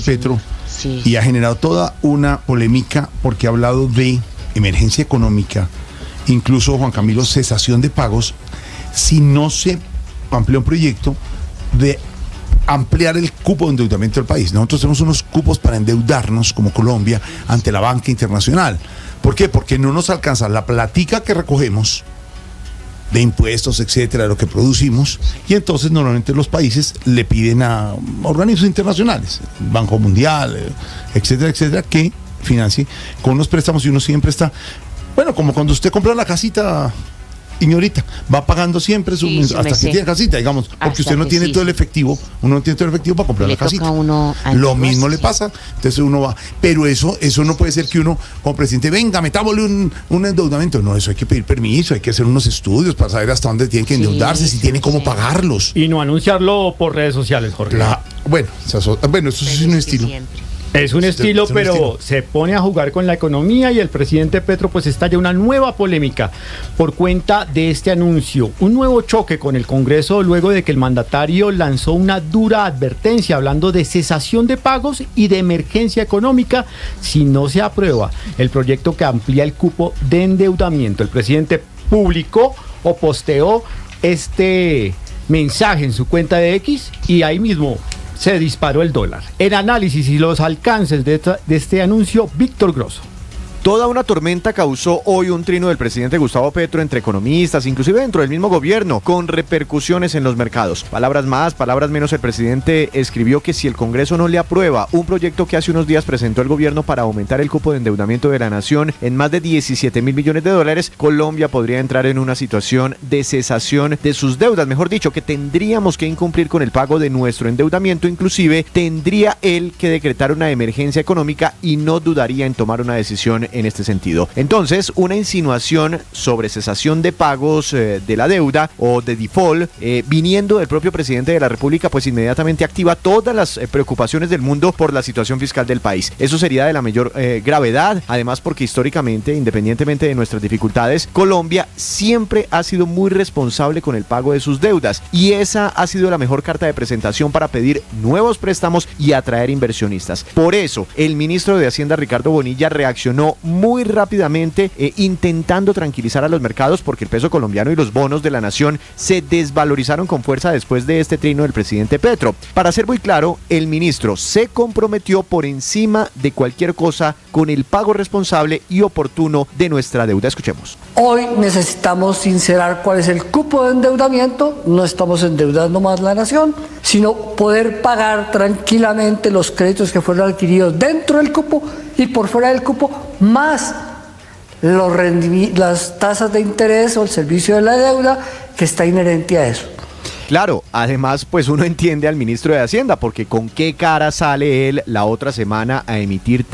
Petro, sí, y ha generado toda una polémica porque ha hablado de emergencia económica, incluso Juan Camilo, cesación de pagos, si no se amplía un proyecto de ampliar el cupo de endeudamiento del país. Nosotros tenemos unos cupos para endeudarnos como Colombia ante la banca internacional. ¿Por qué? Porque no nos alcanza la platica que recogemos de impuestos, etcétera, de lo que producimos, y entonces normalmente los países le piden a organismos internacionales, Banco Mundial, etcétera, etcétera, que financie con unos préstamos, y uno siempre está, bueno, como cuando usted compra la casita, señorita, va pagando siempre Sí, hasta que tiene casita, digamos, porque Hasta usted no que tiene sí, todo el sí. efectivo, uno no tiene todo el efectivo para comprar Le la casita. toca a uno Lo mismo le endeudarse. pasa, entonces uno va, pero eso no puede ser que uno como presidente, venga, metámosle un endeudamiento. No, eso hay que pedir permiso, hay que hacer unos estudios para saber hasta dónde tiene que Sí, endeudarse, si sí, tiene cómo sí. pagarlos. Y no anunciarlo por redes sociales, Jorge. Bueno, eso sí es un estilo. Es un estilo, Es un pero estilo. se pone a jugar con la economía, y el presidente Petro pues estalla una nueva polémica por cuenta de este anuncio. Un nuevo choque con el Congreso luego de que el mandatario lanzó una dura advertencia hablando de cesación de pagos y de emergencia económica si no se aprueba el proyecto que amplía el cupo de endeudamiento. El presidente publicó o posteó este mensaje en su cuenta de X, y ahí mismo se disparó el dólar. En análisis y los alcances de este anuncio, Víctor Grosso. Toda una tormenta causó hoy un trino del presidente Gustavo Petro entre economistas, inclusive dentro del mismo gobierno, con repercusiones en los mercados. Palabras más, palabras menos, el presidente escribió que si el Congreso no le aprueba un proyecto que hace unos días presentó el gobierno para aumentar el cupo de endeudamiento de la nación en más de 17.000 millones de dólares, Colombia podría entrar en una situación de cesación de sus deudas. Mejor dicho, que tendríamos que incumplir con el pago de nuestro endeudamiento. Inclusive tendría él que decretar una emergencia económica y no dudaría en tomar una decisión en este sentido. Entonces, una insinuación sobre cesación de pagos de la deuda o de default, viniendo del propio presidente de la República, pues inmediatamente activa todas las preocupaciones del mundo por la situación fiscal del país. Eso sería de la mayor gravedad, además porque históricamente, independientemente de nuestras dificultades, Colombia siempre ha sido muy responsable con el pago de sus deudas, y esa ha sido la mejor carta de presentación para pedir nuevos préstamos y atraer inversionistas. Por eso, el ministro de Hacienda, Ricardo Bonilla, reaccionó muy rápidamente, intentando tranquilizar a los mercados, porque el peso colombiano y los bonos de la nación se desvalorizaron con fuerza después de este trino del presidente Petro. Para ser muy claro, el ministro se comprometió por encima de cualquier cosa con el pago responsable y oportuno de nuestra deuda. Escuchemos. Hoy necesitamos sincerar cuál es el cupo de endeudamiento. No estamos endeudando más la nación, sino poder pagar tranquilamente los créditos que fueron adquiridos dentro del cupo y por fuera del cupo, más las tasas de interés o el servicio de la deuda que está inherente a eso. Claro, además pues uno entiende al ministro de Hacienda, porque con qué cara sale él la otra semana a emitir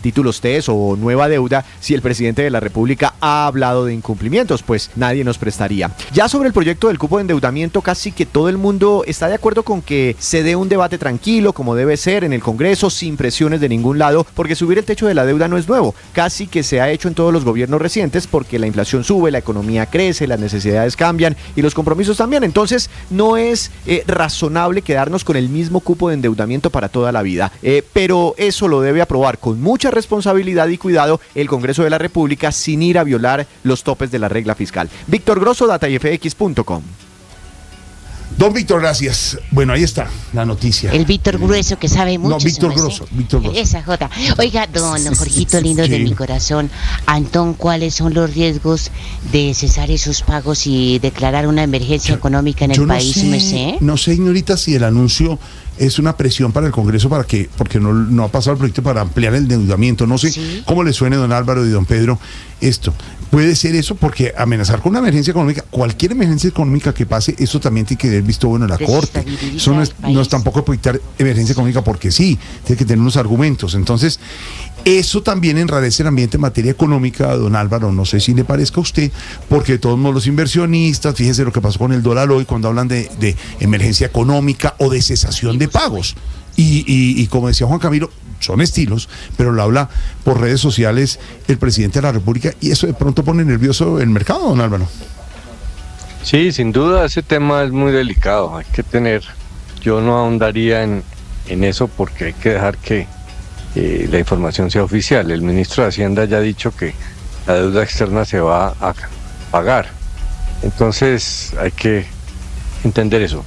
títulos TES o nueva deuda, si el presidente de la República ha hablado de incumplimientos, pues nadie nos prestaría. Ya sobre el proyecto del cupo de endeudamiento, casi que todo el mundo está de acuerdo con que se dé un debate tranquilo, como debe ser, en el Congreso, sin presiones de ningún lado, porque subir el techo de la deuda no es nuevo, casi que se ha hecho en todos los gobiernos recientes, porque la inflación sube, la economía crece, las necesidades cambian y los compromisos también. Entonces no es razonable quedarnos con el mismo cupo de endeudamiento para toda la vida, pero eso lo debe aprobar con mucha responsabilidad y cuidado el Congreso de la República, sin ir a violar los topes de la regla fiscal. Víctor Grosso, datayfx.com. Don Víctor, gracias. Bueno, ahí está la noticia. El Víctor Grueso, que sabe mucho. No, Víctor Grosso. Esa Jota. Oiga, don Jorgito lindo Sí. de mi corazón, Antón, ¿cuáles son los riesgos de cesar esos pagos y declarar una emergencia económica en el país? No sé, señorita, si el anuncio es una presión para el Congreso porque no ha pasado el proyecto para ampliar el endeudamiento. No sé ¿Sí? cómo le suene, don Álvaro y don Pedro, esto. Puede ser eso, porque amenazar con una emergencia económica, cualquier emergencia económica que pase, eso también tiene que ver visto bueno en la Corte. Eso no es tampoco puede dictar emergencia económica porque sí, tiene que tener unos argumentos. Entonces, eso también enrarece el ambiente en materia económica, don Álvaro, no sé si le parezca a usted, porque de todos modos los inversionistas, fíjese lo que pasó con el dólar hoy cuando hablan de emergencia económica o de cesación de pagos. Y como decía Juan Camilo, son estilos, pero lo habla por redes sociales el presidente de la República, y eso de pronto pone nervioso el mercado, don Álvaro. Sí, sin duda ese tema es muy delicado, hay que tener, yo no ahondaría en en eso porque hay que dejar que la información sea oficial. El ministro de Hacienda ya ha dicho que la deuda externa se va a pagar. Entonces hay que entender eso.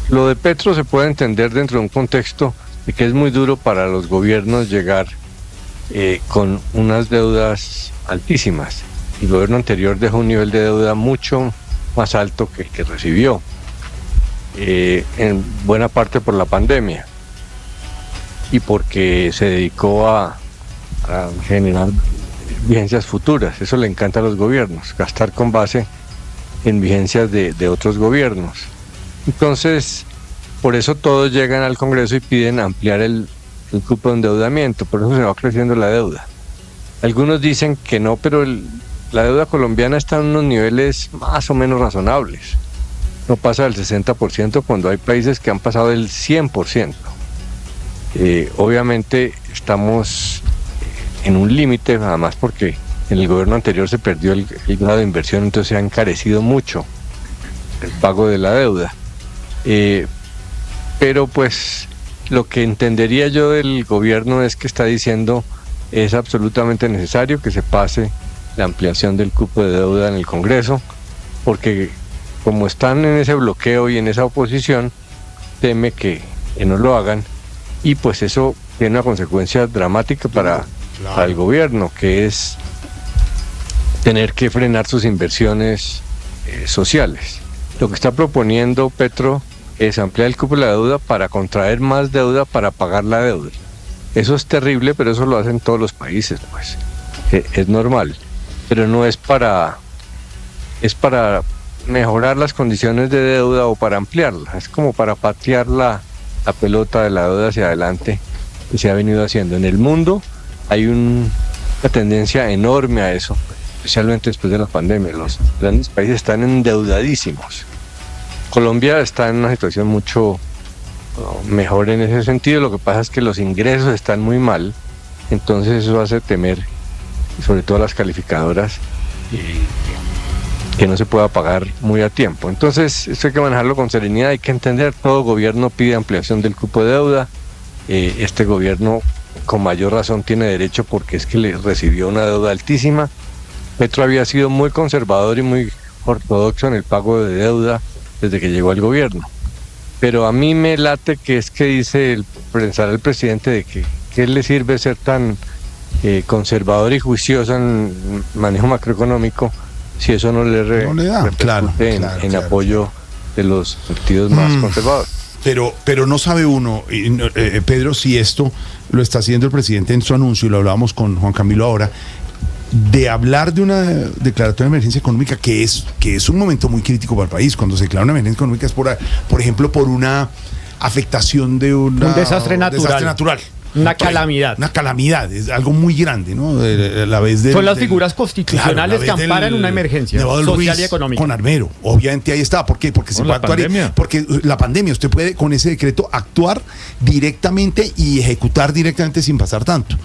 Lo de Petro se puede entender dentro de un contexto de que es muy duro para los gobiernos llegar con unas deudas altísimas. El gobierno anterior dejó un nivel de deuda mucho más alto que el que recibió, en buena parte por la pandemia y porque se dedicó a generar vigencias futuras. Eso le encanta a los gobiernos, gastar con base en vigencias de otros gobiernos. Entonces, por eso todos llegan al Congreso y piden ampliar el cupo de endeudamiento, por eso se va creciendo la deuda. Algunos dicen que no, pero la deuda colombiana está en unos niveles más o menos razonables. No pasa del 60% cuando hay países que han pasado del 100%. Obviamente estamos en un límite, además porque en el gobierno anterior se perdió el grado de inversión, entonces se ha encarecido mucho el pago de la deuda. Pero pues lo que entendería yo del gobierno es que está diciendo es absolutamente necesario que se pase la ampliación del cupo de deuda en el Congreso, porque como están en ese bloqueo y en esa oposición, teme que no lo hagan, y pues eso tiene una consecuencia dramática para el gobierno, que es tener que frenar sus inversiones sociales. Lo que está proponiendo Petro es ampliar el cupo de la deuda para contraer más deuda para pagar la deuda. Eso es terrible, pero eso lo hacen todos los países, pues. Es normal, pero no es para mejorar las condiciones de deuda o para ampliarla. Es como para patear la pelota de la deuda hacia adelante, que se ha venido haciendo. En el mundo hay una tendencia enorme a eso, especialmente después de la pandemia. Los grandes países están endeudadísimos. Colombia está en una situación mucho mejor en ese sentido. Lo que pasa es que los ingresos están muy mal, entonces eso hace temer, sobre todo a las calificadoras, que no se pueda pagar muy a tiempo. Entonces esto hay que manejarlo con serenidad. Hay que entender, todo gobierno pide ampliación del cupo de deuda. Este gobierno con mayor razón tiene derecho, porque es que le recibió una deuda altísima. Petro había sido muy conservador y muy ortodoxo en el pago de deuda desde que llegó al gobierno, pero a mí me late que es que dice el presidente de que le sirve ser tan conservador y juicioso en manejo macroeconómico si eso no le da, repercute en apoyo de los partidos más conservadores. Pero no sabe uno, Pedro, si esto lo está haciendo el presidente en su anuncio, y lo hablábamos con Juan Camilo ahora, de hablar de una declaratoria de emergencia económica, que es un momento muy crítico para el país. Cuando se declara una emergencia económica es por ejemplo, por una afectación de un desastre natural. Una calamidad. Una calamidad, es algo muy grande, ¿no? Son las figuras constitucionales que amparan una emergencia social y económica. Con Armero, obviamente ahí está. ¿Por qué? Porque se puede actuar. Porque la pandemia, usted puede con ese decreto actuar directamente y ejecutar directamente sin pasar tanto.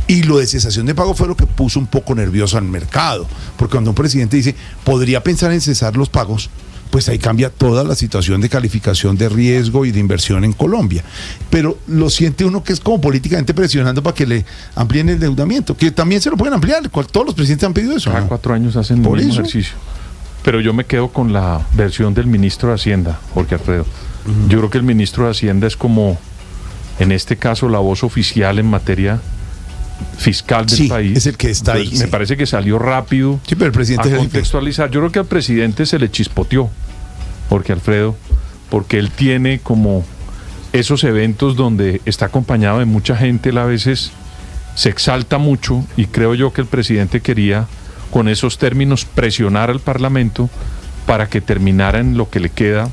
Y lo de cesación de pago fue lo que puso un poco nervioso al mercado, porque cuando un presidente dice, podría pensar en cesar los pagos, pues ahí cambia toda la situación de calificación de riesgo y de inversión en Colombia. Pero lo siente uno que es como políticamente presionando para que le amplíen el endeudamiento, que también se lo pueden ampliar, todos los presidentes han pedido eso. Cada 4 años hacen el mismo ejercicio. Pero yo me quedo con la versión del ministro de Hacienda, Jorge Alfredo. Yo creo que el ministro de Hacienda es como, en este caso, la voz oficial en materia fiscal del país. Es el que está. Entonces, me parece que salió rápido pero el presidente a contextualizar. Yo creo que al presidente se le chispoteó, Jorge Alfredo, porque él tiene como esos eventos donde está acompañado de mucha gente, él a veces se exalta mucho, y creo yo que el presidente quería con esos términos presionar al Parlamento para que terminara en lo que le queda,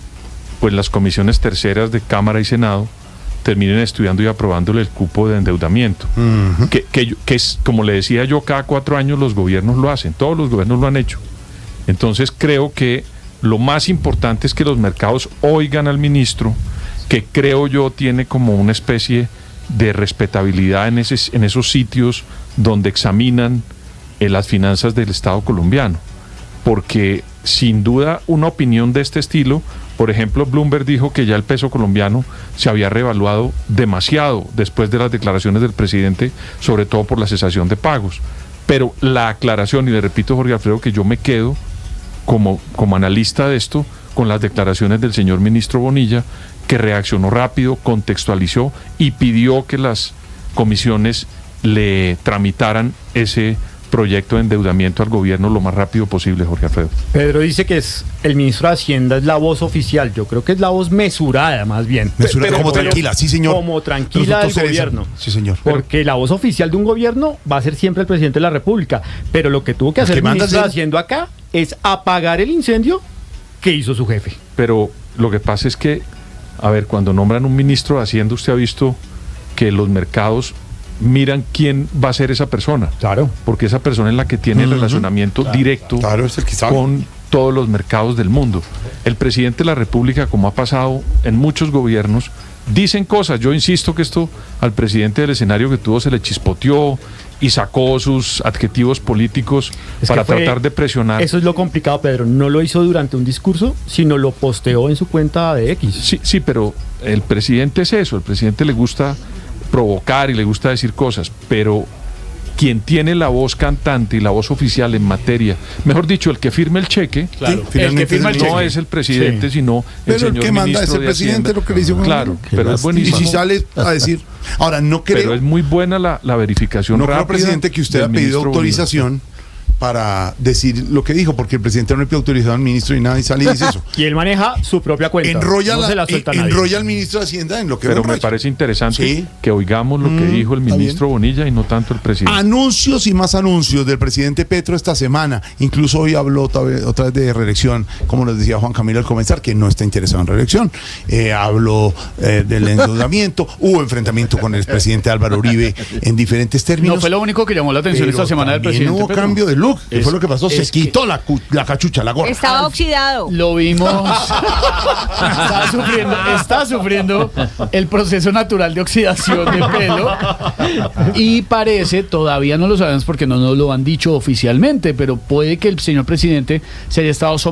pues las comisiones terceras de Cámara y Senado terminen estudiando y aprobándole el cupo de endeudamiento, que es, como le decía yo, cada 4 años los gobiernos lo hacen, todos los gobiernos lo han hecho. Entonces creo que lo más importante es que los mercados oigan al ministro, que creo yo tiene como una especie de respetabilidad en esos sitios donde examinan las finanzas del Estado colombiano, porque sin duda una opinión de este estilo Por ejemplo, Bloomberg dijo que ya el peso colombiano se había revaluado demasiado después de las declaraciones del presidente, sobre todo por la cesación de pagos. Pero la aclaración, y le repito, Jorge Alfredo, que yo me quedo como analista de esto con las declaraciones del señor ministro Bonilla, que reaccionó rápido, contextualizó y pidió que las comisiones le tramitaran ese proyecto de endeudamiento al gobierno lo más rápido posible, Jorge Alfredo. Pedro dice que es el ministro de Hacienda es la voz oficial. Yo creo que es la voz mesurada, más bien. Como tranquila, sí, señor. Como tranquila del gobierno. Sí, señor. Porque la voz oficial de un gobierno va a ser siempre el presidente de la República. Pero lo que tuvo que hacer el ministro de Hacienda acá es apagar el incendio que hizo su jefe. Pero lo que pasa es que, a ver, cuando nombran un ministro de Hacienda, usted ha visto que los mercados miran quién va a ser esa persona. Claro. Porque esa persona es la que tiene el relacionamiento directo es el que sabe. con todos los mercados del mundo. El presidente de la República, como ha pasado en muchos gobiernos, dicen cosas. Yo insisto que esto al presidente del escenario que tuvo se le chispoteó y sacó sus adjetivos políticos para tratar de presionar. Eso es lo complicado, Pedro. No lo hizo durante un discurso, sino lo posteó en su cuenta de X. Sí, pero el presidente es eso. El presidente le gusta provocar y le gusta decir cosas, pero quien tiene la voz cantante y la voz oficial en materia, mejor dicho, el que firme el cheque, claro, el que firma el cheque no es el presidente, sino el señor que manda ministro es el de presidente, Hacienda. lo que le dice. Claro, pero es buenísimo. Y si sale a decir, ahora no creo. Pero es muy buena la verificación no rápida. creo, presidente, que usted ha pedido autorización para decir lo que dijo, porque el presidente no le pide autorización al ministro y nada, y sale y dice eso. Y él maneja su propia cuenta. Enrolla nadie. al ministro de Hacienda en lo que Pero me parece interesante que oigamos lo que dijo el ministro Bonilla y no tanto el presidente. Anuncios y más anuncios del presidente Petro esta semana. Incluso hoy habló otra vez de reelección, como les decía Juan Camilo al comenzar, que no está interesado en reelección. Habló del endeudamiento, hubo enfrentamiento con el expresidente Álvaro Uribe en diferentes términos. No fue lo único que llamó la atención esta semana del presidente. Hubo cambio de look. ¿Qué fue lo que pasó? Se quitó la cachucha, la gorra. Estaba oxidado. Lo vimos. Está sufriendo el proceso natural de oxidación de pelo. Y parece, todavía no lo sabemos porque no nos lo han dicho oficialmente, pero puede que el señor presidente se haya estado sometiendo